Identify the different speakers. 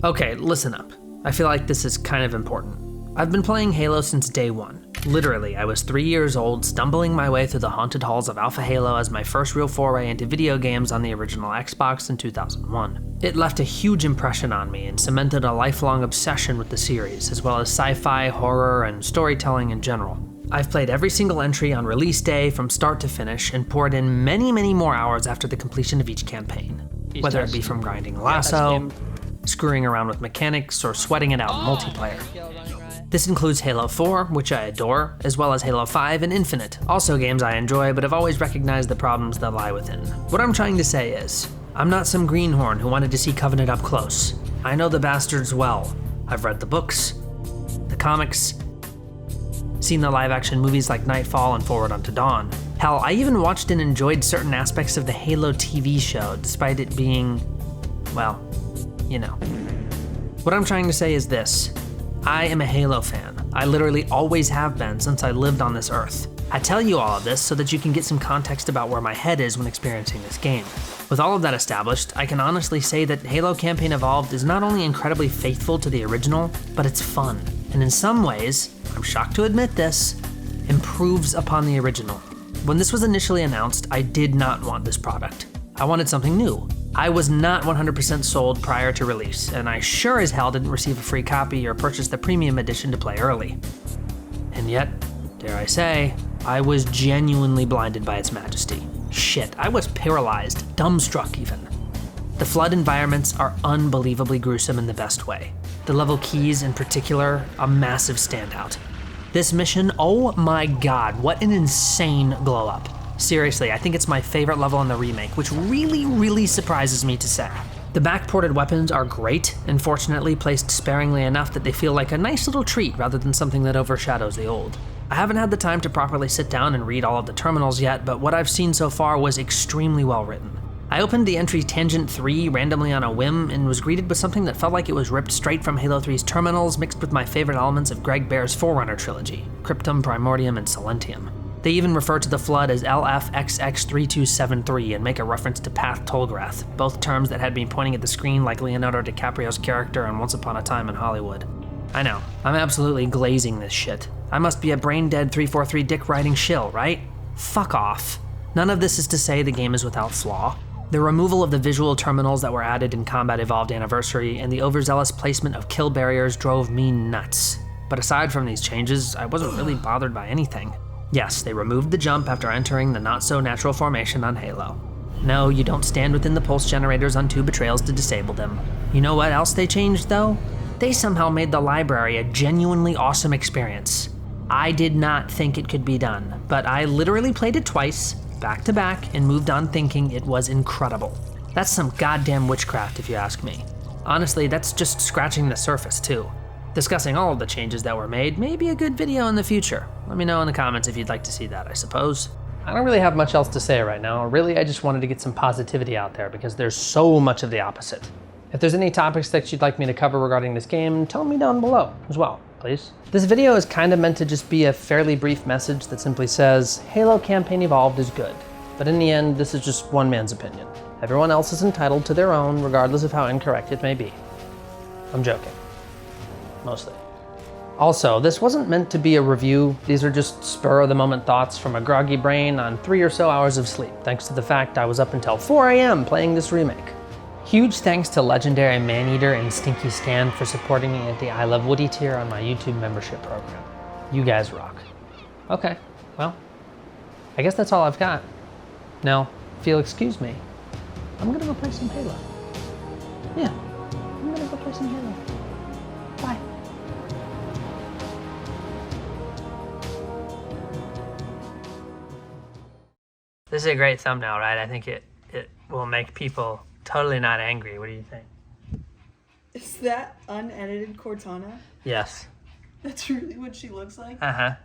Speaker 1: Okay, listen up. I feel like this is kind of important. I've been playing Halo since day one. Literally, I was 3 years old, stumbling my way through the haunted halls of Alpha Halo as my first real foray into video games on the original Xbox in 2001. It left a huge impression on me and cemented a lifelong obsession with the series, as well as sci-fi, horror, and storytelling in general. I've played every single entry on release day from start to finish and poured in many, many more hours after the completion of each campaign. Whether it be from grinding lasso, screwing around with mechanics, or sweating it out in multiplayer. This includes Halo 4, which I adore, as well as Halo 5 and Infinite, also games I enjoy but have always recognized the problems that lie within. What I'm trying to say is, I'm not some greenhorn who wanted to see Covenant up close. I know the bastards well. I've read the books, the comics, seen the live-action movies like Nightfall and Forward Unto Dawn. Hell, I even watched and enjoyed certain aspects of the Halo TV show, despite it being, well, you know. What I'm trying to say is this. I am a Halo fan. I literally always have been since I lived on this earth. I tell you all of this so that you can get some context about where my head is when experiencing this game. With all of that established, I can honestly say that Halo Campaign Evolved is not only incredibly faithful to the original, but it's fun. And in some ways, I'm shocked to admit this, improves upon the original. When this was initially announced, I did not want this product. I wanted something new. I was not 100% sold prior to release, and I sure as hell didn't receive a free copy or purchase the premium edition to play early. And yet, dare I say, I was genuinely blinded by its majesty. Shit, I was paralyzed, dumbstruck even. The flood environments are unbelievably gruesome in the best way. The level keys in particular, a massive standout. This mission, oh my god, what an insane glow up. Seriously, I think it's my favorite level in the remake, which really surprises me to say. The backported weapons are great, and fortunately placed sparingly enough that they feel like a nice little treat rather than something that overshadows the old. I haven't had the time to properly sit down and read all of the terminals yet, but what I've seen so far was extremely well written. I opened the entry Tangent 3 randomly on a whim and was greeted with something that felt like it was ripped straight from Halo 3's terminals, mixed with my favorite elements of Greg Bear's Forerunner trilogy, Cryptum, Primordium, and Silentium. They even refer to the Flood as LFXX3273 and make a reference to Path Tolgrath, both terms that had me pointing at the screen like Leonardo DiCaprio's character in Once Upon a Time in Hollywood. I know, I'm absolutely glazing this shit. I must be a brain-dead 343 dick-riding shill, right? Fuck off. None of this is to say the game is without flaw. The removal of the visual terminals that were added in Combat Evolved Anniversary and the overzealous placement of kill barriers drove me nuts. But aside from these changes, I wasn't really bothered by anything. Yes, they removed the jump after entering the not-so-natural formation on Halo. No, you don't stand within the pulse generators on 2 betrayals to disable them. You know what else they changed, though? They somehow made the library a genuinely awesome experience. I did not think it could be done, but I literally played it twice, back to back, and moved on thinking it was incredible. That's some goddamn witchcraft, if you ask me. Honestly, that's just scratching the surface, too. Discussing all of the changes that were made may be a good video in the future. Let me know in the comments if you'd like to see that, I suppose. I don't really have much else to say right now. Really, I just wanted to get some positivity out there because there's so much of the opposite. If there's any topics that you'd like me to cover regarding this game, tell me down below as well, please. This video is kind of meant to just be a fairly brief message that simply says, Halo Campaign Evolved is good. But in the end, this is just one man's opinion. Everyone else is entitled to their own, regardless of how incorrect it may be. I'm joking. Mostly. Also, this wasn't meant to be a review. These are just spur-of-the-moment thoughts from a groggy brain on 3 or so hours of sleep, thanks to the fact I was up until 4 a.m. playing this remake. Huge thanks to legendary Maneater and Stinky Stan for supporting me at the I Love Woody tier on my YouTube membership program. You guys rock. Okay, well, I guess that's all I've got. Now, if you'll excuse me, I'm gonna go play some Halo. Yeah, I'm gonna go play some Halo. Bye. This is a great thumbnail, right? I think it will make people totally not angry. What do you think?
Speaker 2: Is that unedited Cortana?
Speaker 1: Yes.
Speaker 2: That's really what she looks like?
Speaker 1: Uh-huh.